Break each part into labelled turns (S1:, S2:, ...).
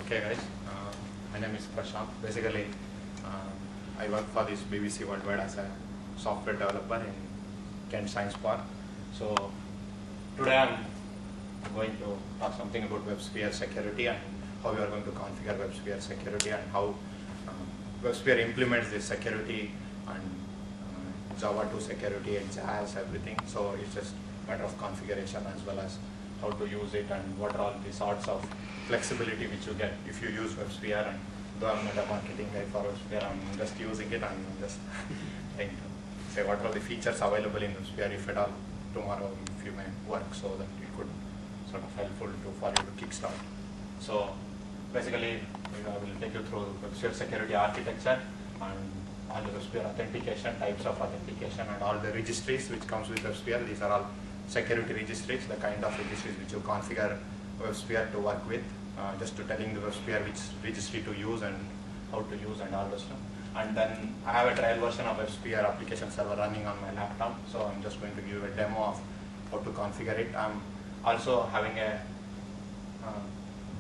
S1: Okay, guys. My name is Prashant. Basically, I work for this BBC Worldwide as a software developer in Kent Science Park. So today I'm going to talk something about WebSphere security and how we are going to configure WebSphere security and how WebSphere implements this security and Java 2 security and JAS, everything. So it's just a matter of configuration as well as how to use it and what are all the sorts of flexibility which you get if you use WebSphere. And though I'm not a marketing guy for WebSphere, I'm just using it and I'm just trying to say what are the features available in WebSphere if at all tomorrow if you may work, so that it could sort of helpful for you to kickstart. So basically I will take you through WebSphere security architecture and all the WebSphere authentication, types of authentication and all the registries which comes with WebSphere. These are all security registries, the kind of registries which you configure WebSphere to work with, just to telling the WebSphere which registry to use and how to use and all those stuff. And then I have a trial version of WebSphere application server running on my laptop, so I'm just going to give a demo of how to configure it. I'm also having a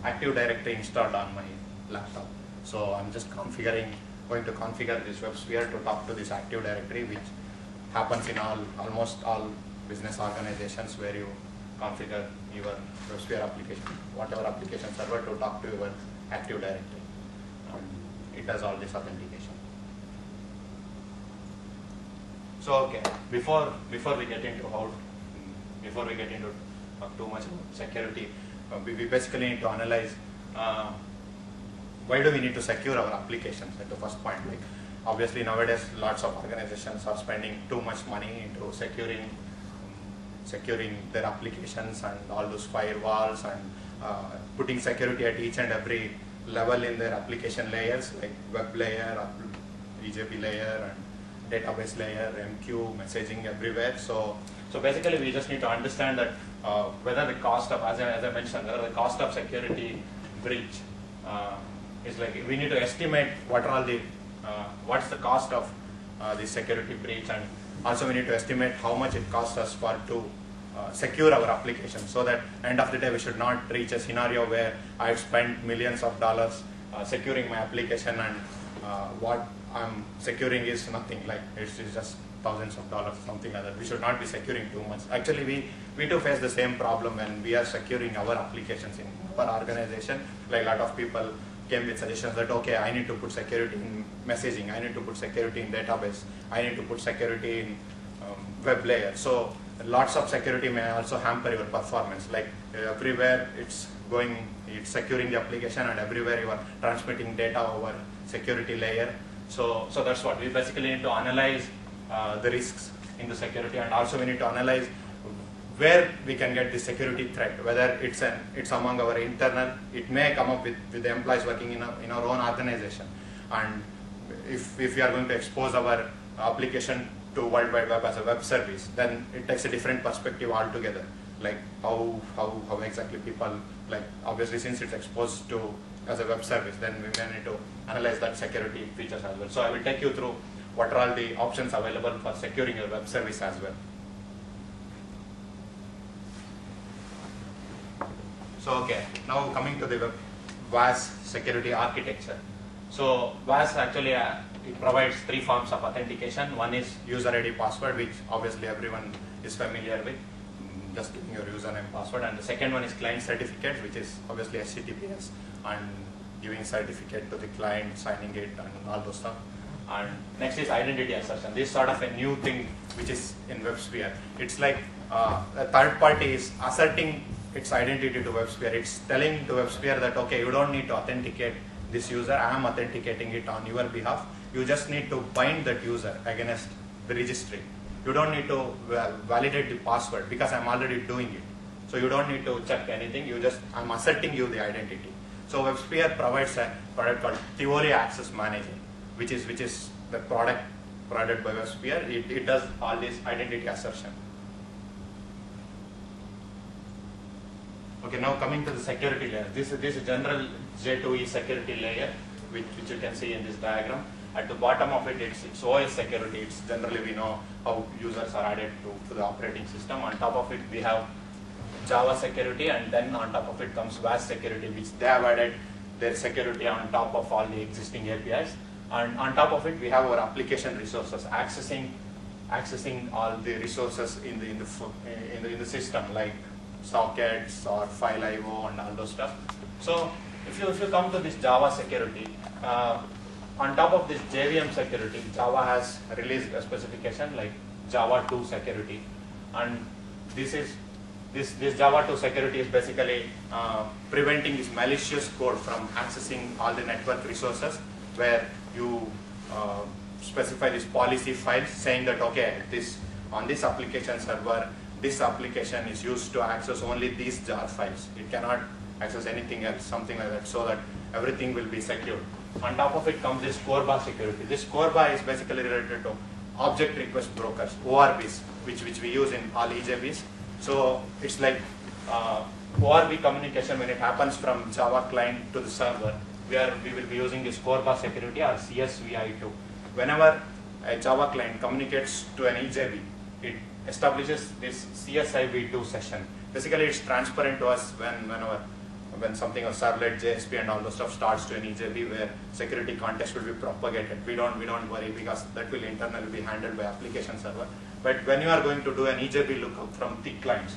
S1: Active Directory installed on my laptop, so I'm just going to configure this WebSphere to talk to this Active Directory, which happens in almost all business organizations where you configure your WebSphere application, whatever application server, to talk to your Active Directory. It does all this authentication. So okay, before we get into talk too much about security, we basically need to analyze why do we need to secure our applications at the first point. Like obviously nowadays lots of organizations are spending too much money into securing their applications and all those firewalls and putting security at each and every level in their application layers, like web layer, EJB layer, and database layer, MQ, messaging everywhere. So basically we just need to understand that whether the cost of, as I mentioned, whether the cost of security breach is like, we need to estimate what's the cost of the security breach, and also we need to estimate how much it costs us to secure our application, so that end of the day we should not reach a scenario where I've spent millions of dollars securing my application and what I'm securing is nothing, like it's just thousands of dollars, something like that. We should not be securing too much. Actually we do face the same problem when we are securing our applications in our organization. Like a lot of people came with suggestions that okay, I need to put security in messaging, I need to put security in database, I need to put security in web layer. So lots of security may also hamper your performance. Like everywhere it's securing the application, and everywhere you are transmitting data over security layer. So that's what we basically need to analyze the risks in the security, and also we need to analyze where we can get the security threat, whether it's among our internal, it may come up with the employees working in our own organization. And if we are going to expose our application to World Wide Web as a web service, then it takes a different perspective altogether. Like how exactly people, like obviously since it's exposed to as a web service, then we may need to analyze that security features as well. So I will take you through what are all the options available for securing your web service as well. So okay, now coming to the WAS security architecture. So WAS actually it provides three forms of authentication. One is user ID password, which obviously everyone is familiar with, just giving your username password. And the second one is client certificate, which is obviously HTTPS and giving certificate to the client, signing it and all those stuff. And next is identity assertion. This is sort of a new thing which is in WebSphere. It's like a third party is asserting its identity to WebSphere. It's telling to WebSphere that okay, you don't need to authenticate this user, I am authenticating it on your behalf. You just need to bind that user against the registry. You don't need to validate the password because I'm already doing it. So you don't need to check anything, I'm asserting you the identity. So WebSphere provides a product called Tivoli Access Manager, which is the product provided by WebSphere. It does all this identity assertion. Okay, now coming to the security layer. This is general J2E security layer, which you can see in this diagram. At the bottom of it, it's OS security. It's generally we know how users are added to the operating system. On top of it, we have Java security, and then on top of it comes WAS security, which they have added their security on top of all the existing APIs. And on top of it, we have our application resources accessing all the resources in the system, like sockets or file IO and all those stuff. So if you come to this Java security, on top of this JVM security, Java has released a specification like Java 2 security, and this Java 2 security is basically preventing this malicious code from accessing all the network resources, where you specify this policy file saying that, okay, on this application server, this application is used to access only these jar files. It cannot access anything else, something like that, so that everything will be secured. On top of it comes this CORBA security. This CORBA is basically related to object request brokers, ORBs, which we use in all EJBs. So it's like ORB communication when it happens from Java client to the server. We will be using this CORBA security or CSVI2. Whenever a Java client communicates to an EJB, it establishes this CSIV2 session. Basically, it's transparent to us when something of servlet, JSP, and all those stuff starts to an EJB, where security context will be propagated. We don't worry, because that will internally be handled by application server. But when you are going to do an EJB lookup from thick clients,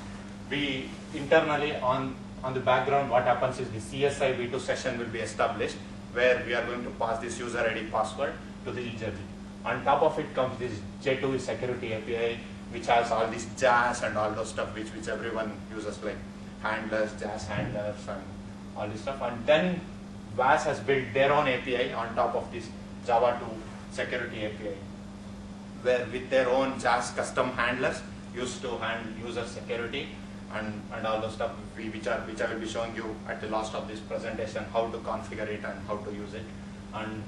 S1: we internally on the background, what happens is the CSIV2 session will be established, where we are going to pass this user ID password to the EJB. On top of it comes this J2 security API, which has all this JAS and all those stuff which everyone uses, like handlers, JAS handlers, and all this stuff. And then VAS has built their own API on top of this Java 2 security API, where with their own JAS custom handlers used to handle user security and all those stuff, which I will be showing you at the last of this presentation, how to configure it and how to use it. And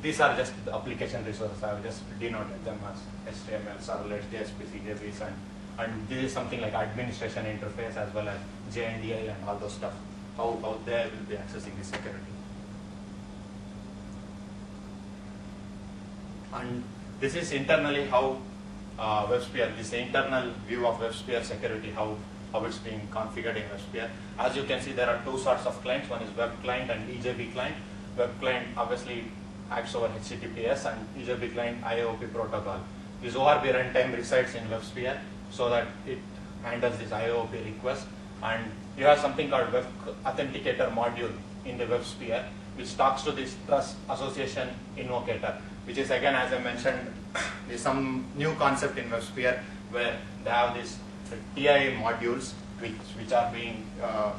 S1: these are just the application resources. I have just denoted them as HTML, servlets, JSP, CJBs, and this is something like administration interface as well as JNDI and all those stuff, how they will be accessing the security. And this is internally how WebSphere, this internal view of WebSphere security, how it's being configured in WebSphere. As you can see, there are two sorts of clients. One is web client and EJB client. Web client obviously acts over HTTPS, and EJB client IOP protocol. This ORB runtime resides in WebSphere, so that it handles this IOP request. And you have something called Web Authenticator module in the WebSphere, which talks to this Trust Association Invocator, which is, again, as I mentioned, is some new concept in WebSphere, where they have these TI modules which are being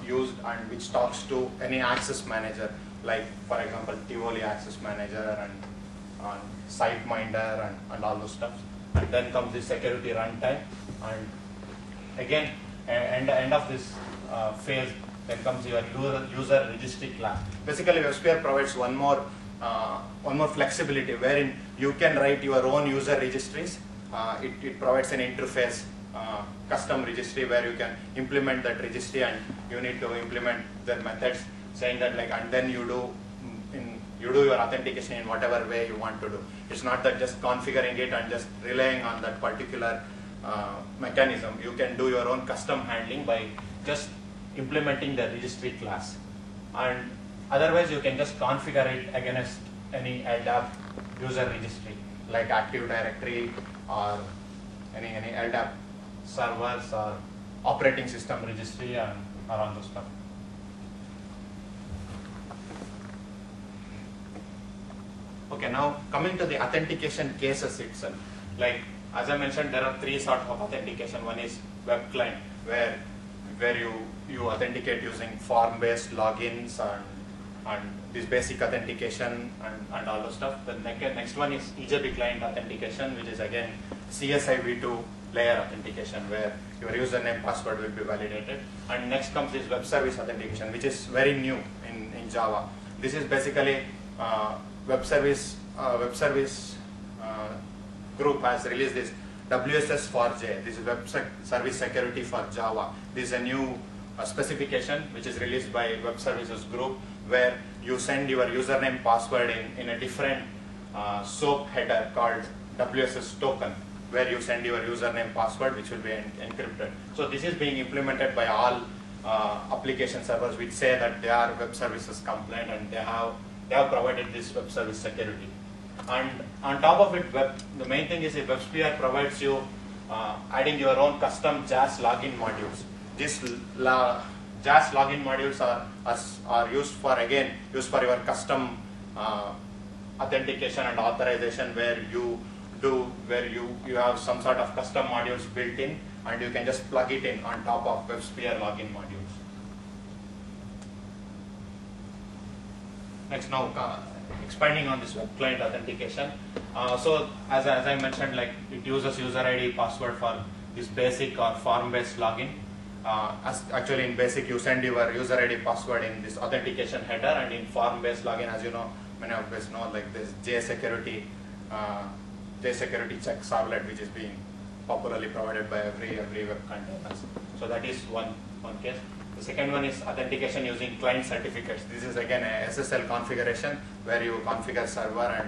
S1: used, and which talks to any access manager, like, for example, Tivoli Access Manager and SiteMinder and all those stuff. And then comes the security runtime, and again, at the end of this phase, then comes your user registry class. Basically, WebSphere provides one more flexibility, wherein you can write your own user registries. It provides an interface, custom registry, where you can implement that registry, and you need to implement the methods, saying that, like, and then you do your authentication in whatever way you want to do. It's not that just configuring it and just relying on that particular mechanism. You can do your own custom handling by just implementing the registry class. And otherwise, you can just configure it against any LDAP user registry, like Active Directory or any LDAP servers or operating system registry and around those stuff. Okay, now coming to the authentication cases itself. Like, as I mentioned, there are three sorts of authentication. One is web client, where you authenticate using form-based logins and this basic authentication and all those stuff. The next one is EJB client authentication, which is again CSIV2 layer authentication, where your username password will be validated. And next comes this web service authentication, which is very new in Java. This is basically web service group has released this WSS4J. This is web service security for Java. This is a new specification which is released by web services group, where you send your username password in a different SOAP header called WSS token, where you send your username password, which will be encrypted. So this is being implemented by all application servers which say that they are web services compliant and they have provided this web service security. And on top of it, the main thing is WebSphere provides you adding your own custom JAS login modules. These JAS login modules are used for your custom authentication and authorization, where you have some sort of custom modules built in, and you can just plug it in on top of WebSphere login modules. Next, now expanding on this web client authentication. So as I mentioned, like, it uses user ID password for this basic or form-based login. Actually, in basic, you send your user ID password in this authentication header, and in form-based login, as you know, many of us know, like this JSecurity check servlet, which is being popularly provided by every web container. So that is one case. The second one is authentication using client certificates. This is again a SSL configuration where you configure server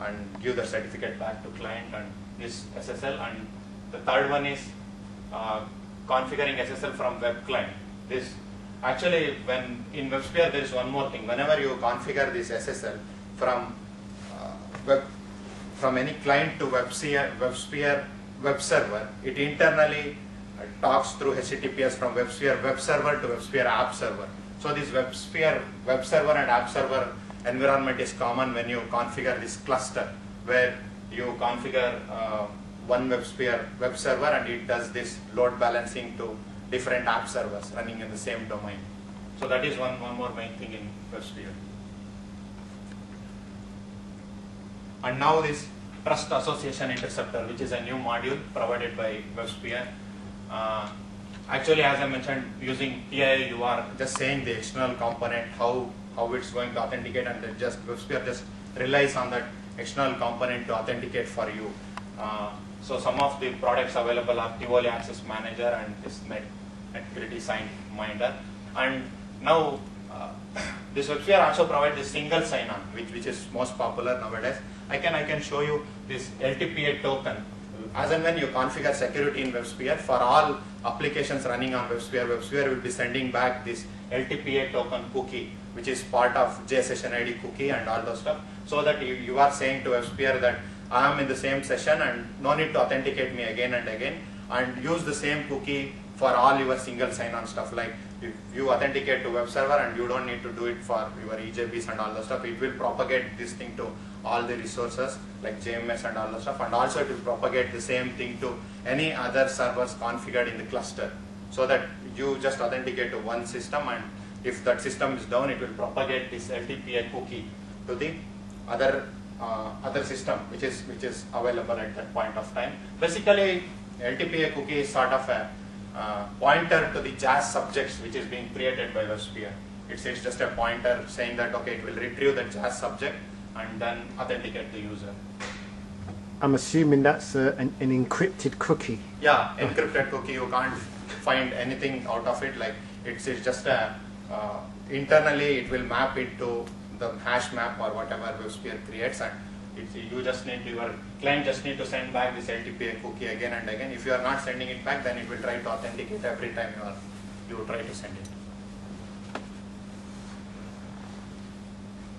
S1: and give the certificate back to client and this SSL. And the third one is configuring SSL from web client. This actually, when in WebSphere, there is one more thing. Whenever you configure this SSL from any client to WebSphere web server, it internally talks through HTTPS from WebSphere web server to WebSphere app server. So this WebSphere web server and app server environment is common when you configure this cluster, where you configure one WebSphere web server and it does this load balancing to different app servers running in the same domain. So that is one more main thing in WebSphere. And now this Trust Association Interceptor, which is a new module provided by WebSphere. Actually, as I mentioned, using TIA, you are just saying the external component, how it's going to authenticate, and then WebSphere just relies on that external component to authenticate for you. So some of the products available are Tivoli Access Manager and this Netcurity SignMinder. And now this WebSphere also provides the single sign-on, which is most popular nowadays. I can show you this LTPA token. As and when you configure security in WebSphere, for all applications running on WebSphere, WebSphere will be sending back this LTPA token cookie, which is part of JSession ID cookie and all those stuff, so that you are saying to WebSphere that I am in the same session and no need to authenticate me again and again, and use the same cookie for all your single sign-on stuff. Like if you authenticate to web server and you don't need to do it for your EJBs and all the stuff, it will propagate this thing to all the resources like JMS and all the stuff, and also it will propagate the same thing to any other servers configured in the cluster, so that you just authenticate to one system, and if that system is down, it will propagate this LTPA cookie to the other system which is available at that point of time. Basically, LTPA cookie is sort of a pointer to the JAS subjects which is being created by WebSphere. It's just a pointer saying that okay, it will retrieve the JAS subject and then authenticate the user.
S2: I'm assuming that's an encrypted cookie.
S1: Yeah, encrypted cookie. You can't find anything out of it. Like it's just a internally it will map into the hash map or whatever WebSphere creates, and your client just need to send back this LTPA cookie again and again. If you are not sending it back, then it will try to authenticate every time you try to send it.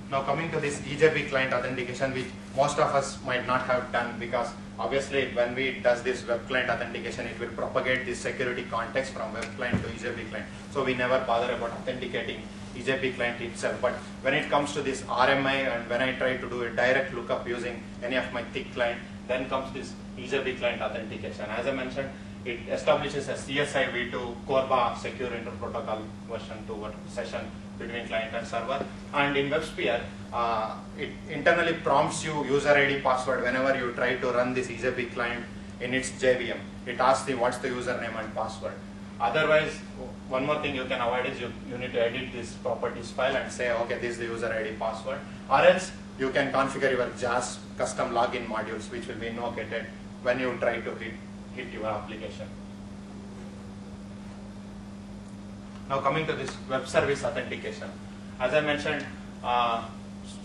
S1: Now coming to this EJB client authentication, which most of us might not have done, because obviously when we does this web client authentication, it will propagate this security context from web client to EJB client. So we never bother about authenticating EJB client itself. But when it comes to this RMI, and when I try to do a direct lookup using any of my thick client, then comes this EJB client authentication. As I mentioned, it establishes a CSI v2 Corba secure inter-protocol version 2 session between client and server. And in WebSphere, it internally prompts you user ID password whenever you try to run this EJB client in its JVM. It asks you what's the username and password. Otherwise, one more thing you can avoid is you need to edit this properties file and say, okay, this is the user ID password. Or else you can configure your JAS custom login modules, which will be no-gated when you try to hit your application. Now coming to this web service authentication. As I mentioned,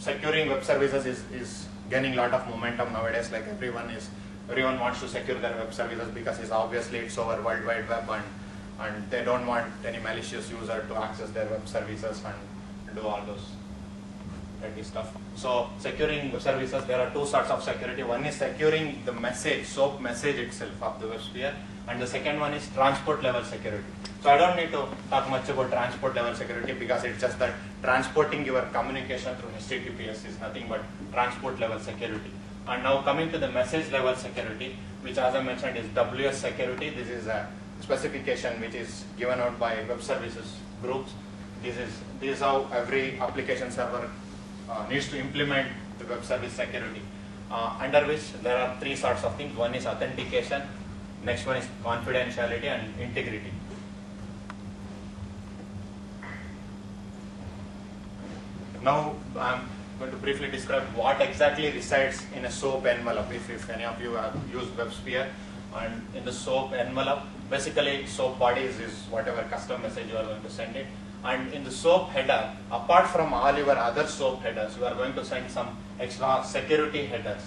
S1: securing web services is gaining a lot of momentum nowadays. Like everyone wants to secure their web services because it's over World Wide Web, and they don't want any malicious user to access their web services and do all those dirty stuff. So securing web services, there are two sorts of security. One is securing the message, SOAP message itself of the WebSphere, and the second one is transport level security. So I don't need to talk much about transport level security because it's just that transporting your communication through HTTPS is nothing but transport level security. And now coming to the message level security, which as I mentioned is WS security. This is a specification which is given out by web services groups. This is how every application server needs to implement the web service security, under which there are three sorts of things. One is authentication, next one is confidentiality and integrity. Now I'm going to briefly describe what exactly resides in a SOAP envelope. If any of you have used WebSphere, and in the SOAP envelope, basically SOAP bodies is whatever custom message you are going to send it. And in the SOAP header, apart from all your other SOAP headers, you are going to send some extra security headers.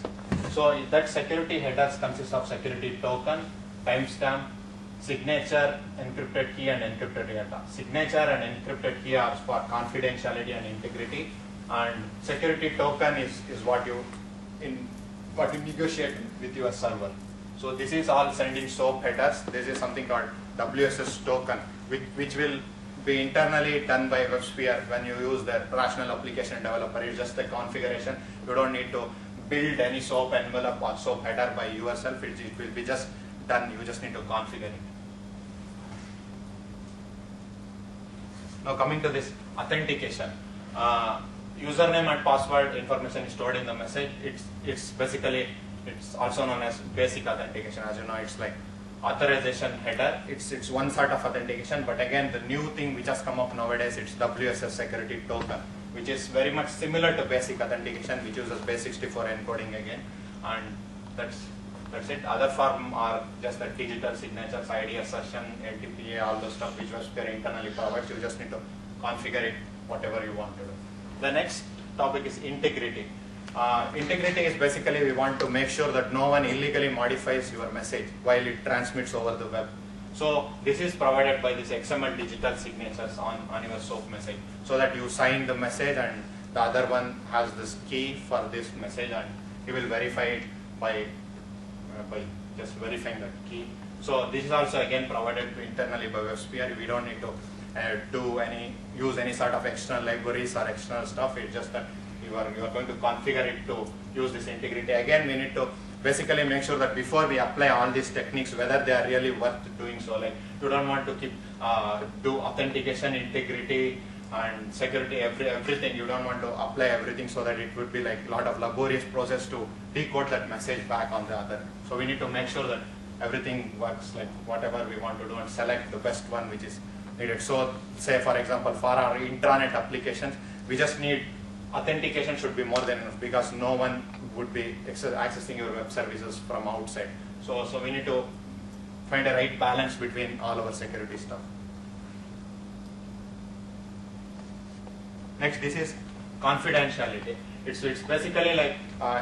S1: So that security headers consist of security token, timestamp, signature, encrypted key and encrypted data. Signature and encrypted key are for confidentiality and integrity, and security token is what you negotiate with your server. So this is all sent in SOAP headers. This is something called WSS token, which will be internally done by WebSphere when you use the rational application developer. It's just a configuration. You don't need to build any SOAP envelope or SOAP header by yourself. It will be just done. You just need to configure it. Now coming to this authentication, username and password information is stored in the message. It's basically, it's also known as basic authentication. As you know, it's like authorization header. It's one sort of authentication, but again the new thing which has come up nowadays, it's WSS security token, which is very much similar to basic authentication, which uses base64 encoding again, and that's it. Other form are just the digital signatures, ID assertion, LTPA, all those stuff which WebSphere internally provides. You just need to configure it whatever you want to do. The next topic is integrity. Integrity is basically we want to make sure that no one illegally modifies your message while it transmits over the web. So this is provided by this XML digital signatures on your SOAP message, so that you sign the message and the other one has this key for this message, and he will verify it by just verifying that key. So this is also again provided internally by WebSphere. We don't need to use any sort of external libraries or external stuff. It's just that you are going to configure it to use this integrity. Again, we need to basically make sure that before we apply all these techniques, whether they are really worth doing so. Like, you don't want to do authentication, integrity, and security, everything. You don't want to apply everything so that it would be like a lot of laborious process to decode that message back on the other. So we need to make sure that everything works like whatever we want to do and select the best one which is needed. So say for example, for our intranet applications, we just need authentication should be more than enough, because no one would be accessing your web services from outside. So we need to find a right balance between all our security stuff. Next, this is confidentiality. It's basically like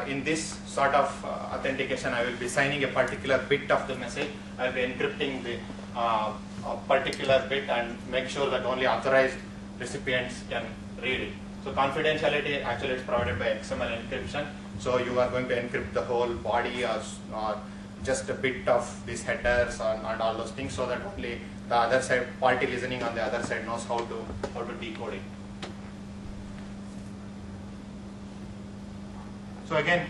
S1: in this sort of authentication, I will be signing a particular bit of the message. I will be encrypting the a particular bit and make sure that only authorized recipients can read it. So confidentiality actually is provided by XML encryption. So you are going to encrypt the whole body or just a bit of these headers and all those things, so that only the other side, party listening on the other side, knows how to decode it. So again,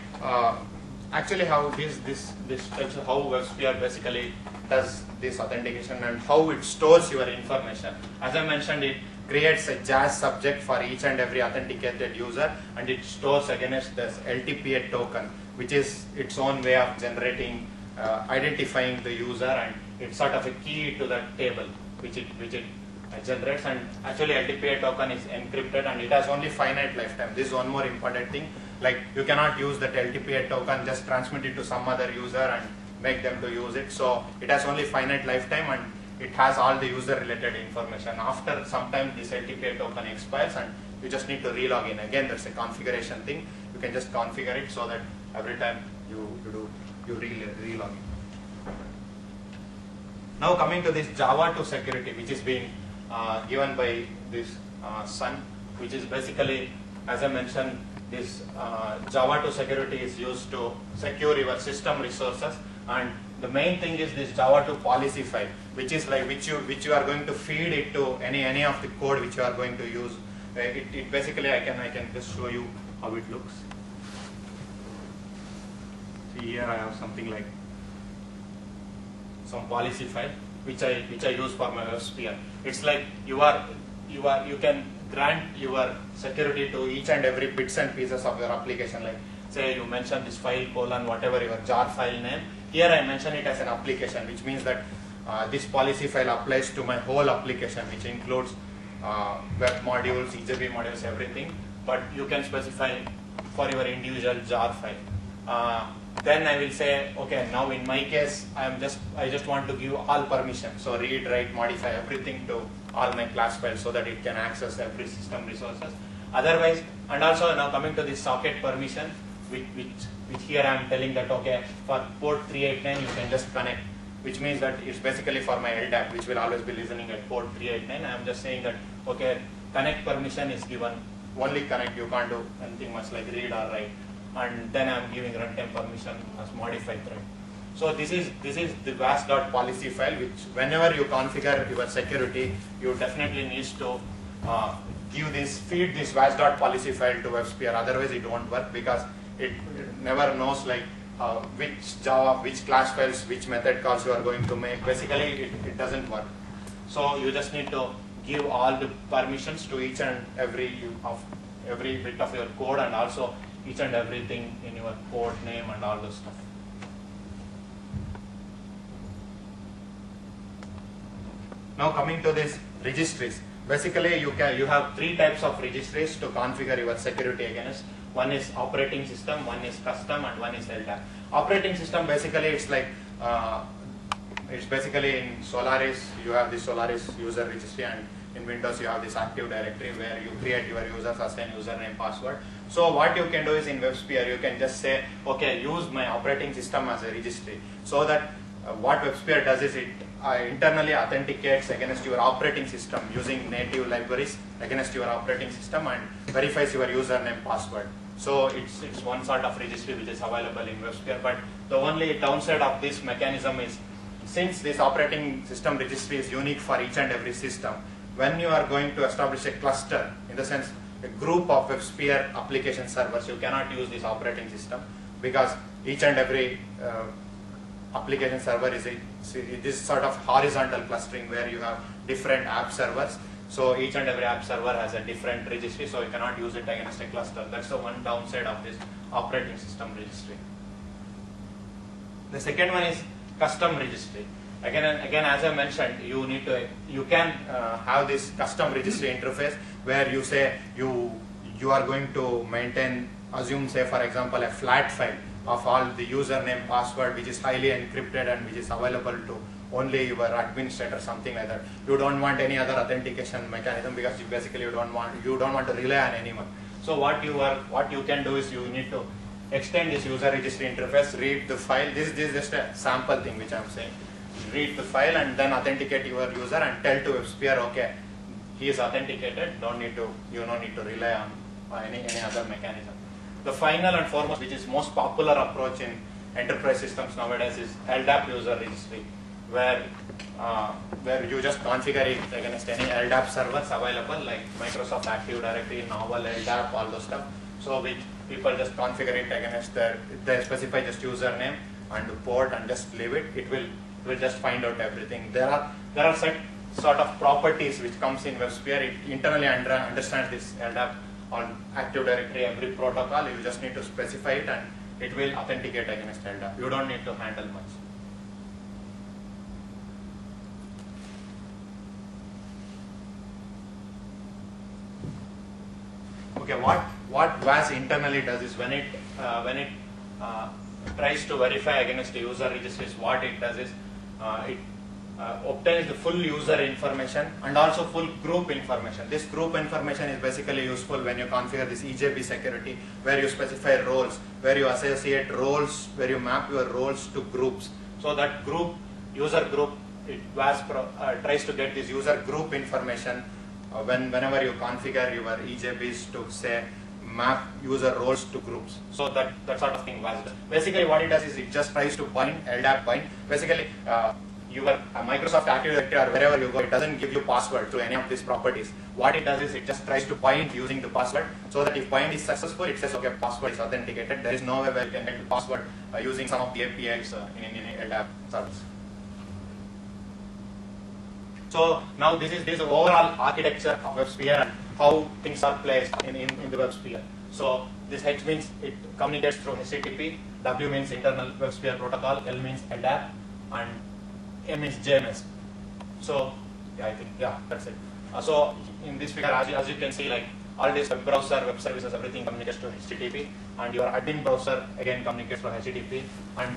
S1: actually how this tells you how WebSphere basically does this authentication and how it stores your information. As I mentioned, it creates a JAS subject for each and every authenticated user, and it stores against this LTPA token, which is its own way of generating, identifying the user, and it's sort of a key to the table which it generates. And actually LTPA token is encrypted and it has only finite lifetime. This is one more important thing. Like, you cannot use that LTPA token, just transmit it to some other user and make them to use it. So it has only finite lifetime and it has all the user related information. After some time this LTPA token expires and you just need to relog in. Again, there's a configuration thing. You can just configure it so that every time you relog in. Now coming to this Java 2 security, which is being given by this Sun, which is basically, as I mentioned, this Java 2 security is used to secure your system resources, and the main thing is this Java 2 policy file, which is like which you are going to feed it to any of the code which you are going to use. It basically I can just show you how it looks. See, here I have something like some policy file which I use for my WebSphere. It's like you can grant your security to each and every bits and pieces of your application. Like say you mention this file colon whatever your jar file name. Here I mention it as an application, which means that this policy file applies to my whole application, which includes web modules, EJB modules, everything. But you can specify for your individual jar file. Then I will say, okay, now in my case, I just want to give all permissions. So read, write, modify everything to all my class files so that it can access every system resources. Otherwise, and also now coming to this socket permission, which here I am telling that, okay, for port 389 you can just connect, which means that it's basically for my LDAP, which will always be listening at port 389. I am just saying that, okay, connect permission is given, only connect, you can't do anything much like read or write. And then I am giving runtime permission as modified thread. So this is the was.policy file, which whenever you configure your security, you definitely need to feed this was.policy file to WebSphere. Otherwise, it won't work because it never knows like which Java, which class files, which method calls you are going to make. Basically, it doesn't work. So you just need to give all the permissions to each and every bit of your code, and also each and everything in your port name and all those stuff. Now coming to this registries. Basically you have three types of registries to configure your security against. One is operating system, one is custom, and one is LDAP. Operating system basically it's like it's basically in Solaris you have the Solaris user registry, and in Windows you have this Active Directory where you create your users, assign username, password. So what you can do is in WebSphere you can just say, okay, use my operating system as a registry. So that what WebSphere does is it internally authenticates against your operating system using native libraries against your operating system and verifies your username, password. So it's one sort of registry which is available in WebSphere. But the only downside of this mechanism is, since this operating system registry is unique for each and every system, when you are going to establish a cluster, in the sense a group of WebSphere application servers, you cannot use this operating system because each and every application server is this sort of horizontal clustering where you have different app servers. So each and every app server has a different registry, so you cannot use it against a cluster. That's the one downside of this operating system registry. The second one is custom registry. Again, as I mentioned, you can have this custom registry interface where you say you are going to maintain, assume say for example a flat file of all the username, password, which is highly encrypted and which is available to only your administrator, something like that. You don't want any other authentication mechanism because you don't want to rely on anyone. So what you can do is you need to extend this user registry interface, read the file. This is just a sample thing which I am saying. Read the file and then authenticate your user and tell to WebSphere, okay, he is authenticated. You don't need to rely on any other mechanism. The final and foremost, which is most popular approach in enterprise systems nowadays, is LDAP user registry, where you just configure it against any LDAP servers available like Microsoft Active Directory, Novel, LDAP, all those stuff. So which people just configure it against they specify just username and the port and just leave it. It will just find out everything. There are set sort of properties which comes in WebSphere. It internally understands this LDAP on Active Directory, every protocol. You just need to specify it and it will authenticate against LDAP. You don't need to handle much. Okay, what WAS internally does is when it tries to verify against the user registries, what it does is it obtains the full user information and also full group information. This group information is basically useful when you configure this EJB security, where you specify roles, where you associate roles, where you map your roles to groups. So that user group WASP tries to get this user group information whenever you configure your EJBs to say map user roles to groups. So that sort of thing WASP does. Basically what it does is it just tries to bind, LDAP bind. Basically your Microsoft Active Directory or wherever you go, it doesn't give you password to any of these properties. What it does is it just tries to bind using the password, so that if bind is successful, it says okay, password is authenticated. There is no way where you can get the password using some of the APIs in LDAP service. So now this is the overall architecture of WebSphere and how things are placed in the WebSphere. So this H means it communicates through HTTP, W means internal WebSphere protocol, L means LDAP, and M means JMS. So yeah, I think that's it. So in this figure, as you can see, like all this web browser, web services, everything communicates to HTTP, and your admin browser again communicates to HTTP, and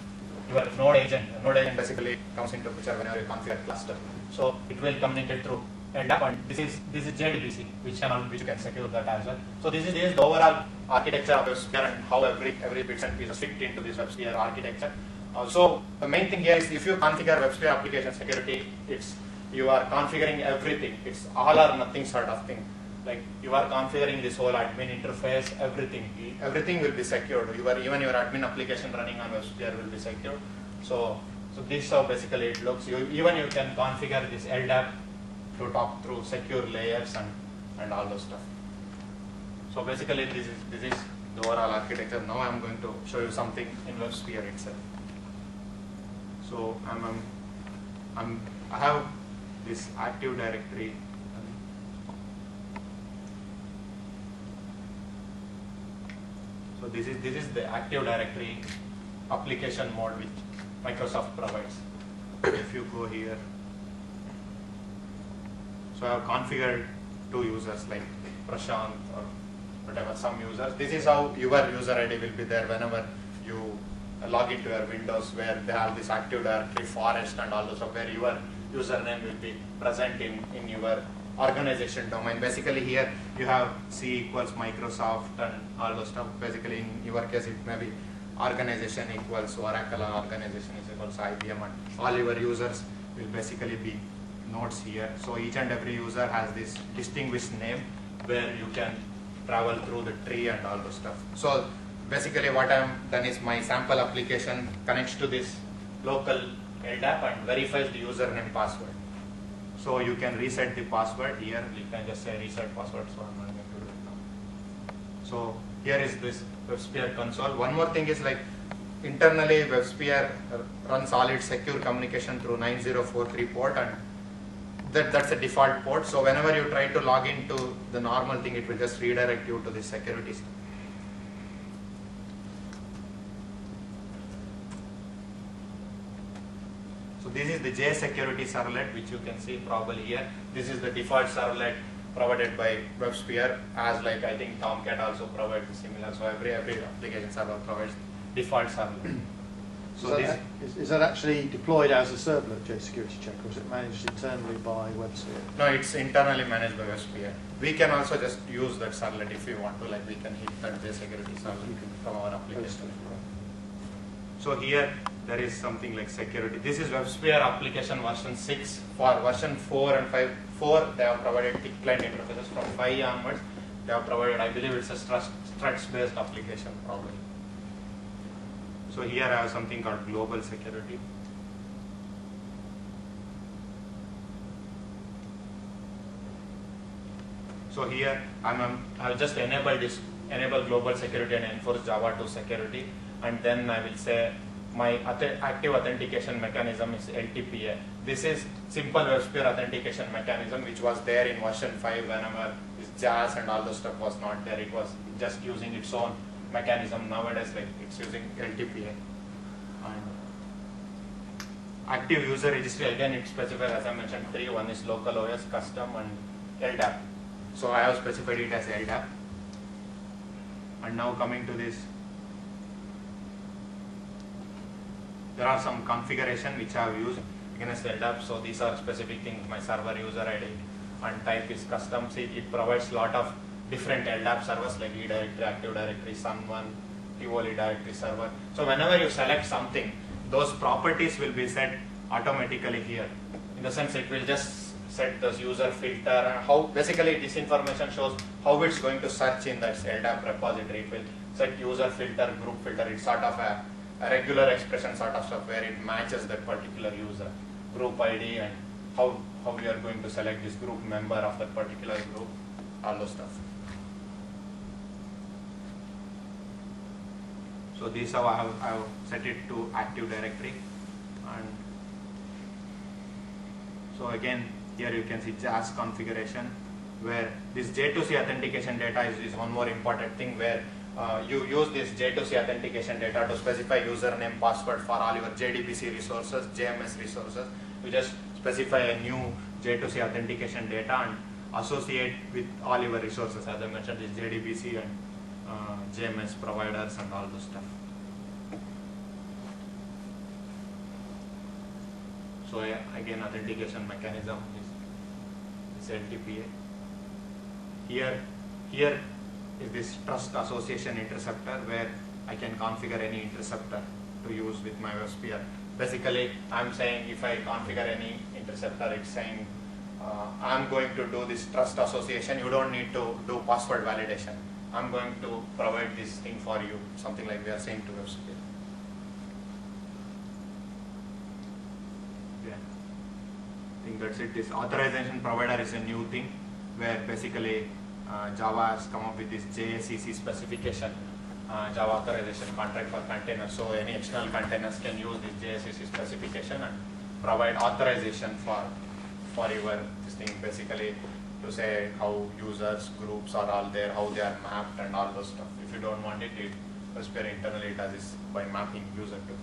S1: your node agent basically comes into picture whenever you configure cluster. So it will communicate through LDAP, and this is JDBC, which you can secure that as well. So this is the overall architecture of WebSphere and how every bits and pieces fit into this WebSphere architecture. So the main thing here is if you configure WebSphere application security, you are configuring everything. It's all or nothing sort of thing. Like you are configuring this whole admin interface, everything will be secured. Even your admin application running on WebSphere will be secured. So this is how basically it looks. You can configure this LDAP to talk through secure layers and all those stuff. So basically this is the overall architecture. Now I'm going to show you something in WebSphere itself. So I have this Active Directory. So this is the Active Directory application mode which Microsoft provides. If you go here, so I have configured 2 users like Prashant or whatever, some users. This is how your user ID will be there whenever you log into your Windows, where they have this Active Directory forest and all those stuff, where your username will be present in your organization domain. Basically here you have C equals Microsoft and all those stuff. Basically in your case it may be organization equals Oracle, or organization is equals IBM, and all your users will basically be nodes here. So each and every user has this distinguished name where you can travel through the tree and all those stuff. So basically what I have done is my sample application connects to this local LDAP and verifies the username password. So you can reset the password here. You can just say reset password. So I'm not going to do it now. So here is this WebSphere console. One more thing is like internally WebSphere runs all its secure communication through 9043 port, and that's a default port. So whenever you try to log into the normal thing, it will just redirect you to the security. So this is the JSecurity servlet, which you can see probably here. This is the default servlet provided by WebSphere, as like I think Tomcat also provides similar. So every application server provides default servlet. So
S2: is that actually deployed as a servlet, JSecurity Check, or is it managed internally by WebSphere?
S1: No, it's internally managed by WebSphere. We can also just use that servlet if we want to, like we can hit that JSecurity servlet from our application. So here there is something like security. This is WebSphere application version 6. For version 4 and 5, they have provided thick client interfaces. From 5 onwards, they have provided, I believe it's a struts-based application probably. So here I have something called global security. So here I have just enable global security and enforce Java 2 security, and then I will say my active authentication mechanism is LTPA. This is simple WebSphere authentication mechanism which was there in version 5 whenever this JAS and all those stuff was not there. It was just using its own mechanism. Nowadays, like it's using LTPA. And active user registry, again it specifies, as I mentioned, 3. One is local OS, custom, and LDAP. So I have specified it as LDAP. And now coming to this, there are some configuration which I have used against LDAP. So these are specific things. My server user ID and type is custom. See, it provides a lot of different LDAP servers like eDirectory, Active Directory, Sun1, Tivoli Directory Server. So whenever you select something, those properties will be set automatically here. In the sense, it will just set this user filter and how basically this information shows how it's going to search in that LDAP repository. It will set user filter, group filter. It's sort of a regular expression sort of stuff where it matches that particular user group ID and how we are going to select this group member of that particular group, all those stuff. So this is how I have set it to Active Directory. And so again, here you can see JAS configuration, where this J2C authentication data is one more important thing, where you use this J2C authentication data to specify username, password for all your JDBC resources, JMS resources. You just specify a new J2C authentication data and associate with all your resources. As I mentioned, this JDBC and JMS providers and all those stuff. So again, authentication mechanism is LTPA. Here is this trust association interceptor, where I can configure any interceptor to use with my WebSphere. Basically, I'm saying if I configure any interceptor, it's saying I'm going to do this trust association. You don't need to do password validation. I'm going to provide this thing for you, something like we are saying to WebSphere. Yeah, I think that's it. This authorization provider is a new thing, where basically Java has come up with this JACC specification, Java authorization contract for containers. So any external containers can use this JACC specification and provide authorization for your this thing, basically to say how users, groups are all there, how they are mapped and all those stuff. If you don't want it, WebSphere internally does this by mapping user to.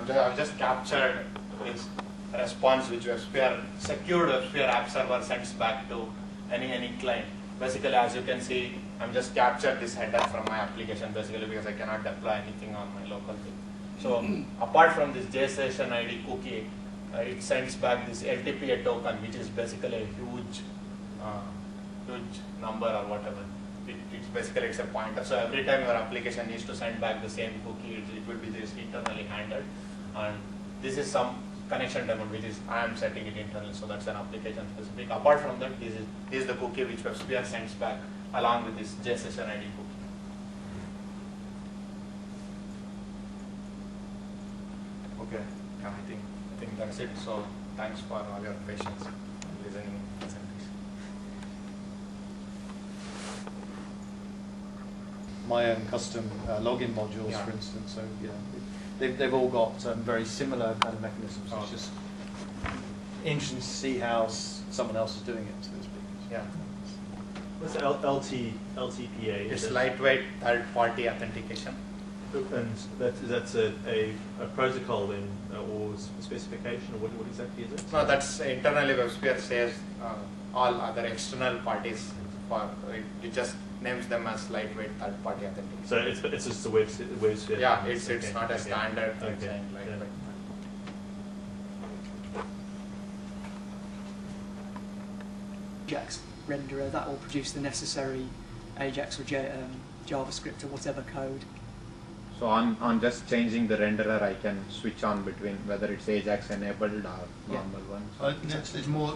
S1: I've just captured this response which WebSphere, secured WebSphere app server sends back to any client. Basically, as you can see, I'm just captured this header from my application, basically because I cannot deploy anything on my local thing. So apart from this JSession ID cookie, it sends back this LTPA token, which is basically a huge number or whatever. It's a pointer. So every time your application needs to send back the same cookie, it will be this internally handled. And this is some connection demo, which is I am setting it internally. So that's an application specific. Apart from that, this is the cookie which WebSphere sends back along with this JSession ID cookie. Okay, yeah, I think that's it. So thanks for all your patience and listening.
S2: My own custom login modules, for instance. So they've all got very similar kind of mechanisms. It's just interesting to see how someone else is doing it, so to speak.
S1: Yeah.
S3: What's LTPA?
S1: It's lightweight third-party authentication.
S3: And that's a protocol then, or specification, or what exactly is it?
S1: No, that's internally WebSphere says all other external parties it just names them as lightweight third-party authentication.
S3: So it's just a WebSphere.
S1: Yeah, it's not a standard thing saying lightweight.
S4: Ajax renderer that will produce the necessary Ajax or JavaScript or whatever code.
S1: So on just changing the renderer, I can switch on between whether it's Ajax enabled or normal one.
S2: It's more,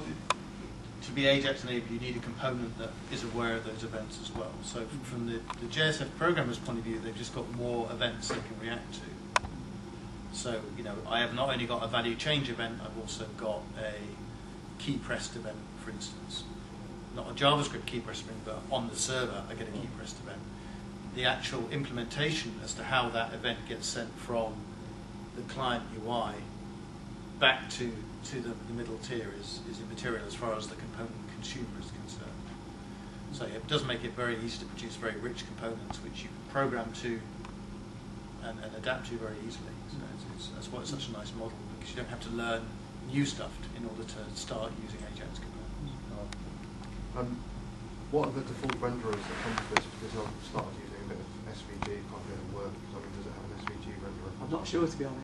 S2: to be Ajax enabled, you need a component that is aware of those events as well. So from the JSF programmer's point of view, they've just got more events they can react to. So, I have not only got a value change event, I've also got a key pressed event, for instance. Not a JavaScript key pressed event, but on the server, I get a key pressed event. The actual implementation as to how that event gets sent from the client UI back to the middle tier is immaterial as far as the component consumer is concerned. So it does make it very easy to produce very rich components which you can program to and adapt to very easily. So that's why it's such a nice model, because you don't have to learn new stuff in order to start using Ajax components.
S5: What are the default renderers that come with this? Because I've started using a
S4: sure, to be honest.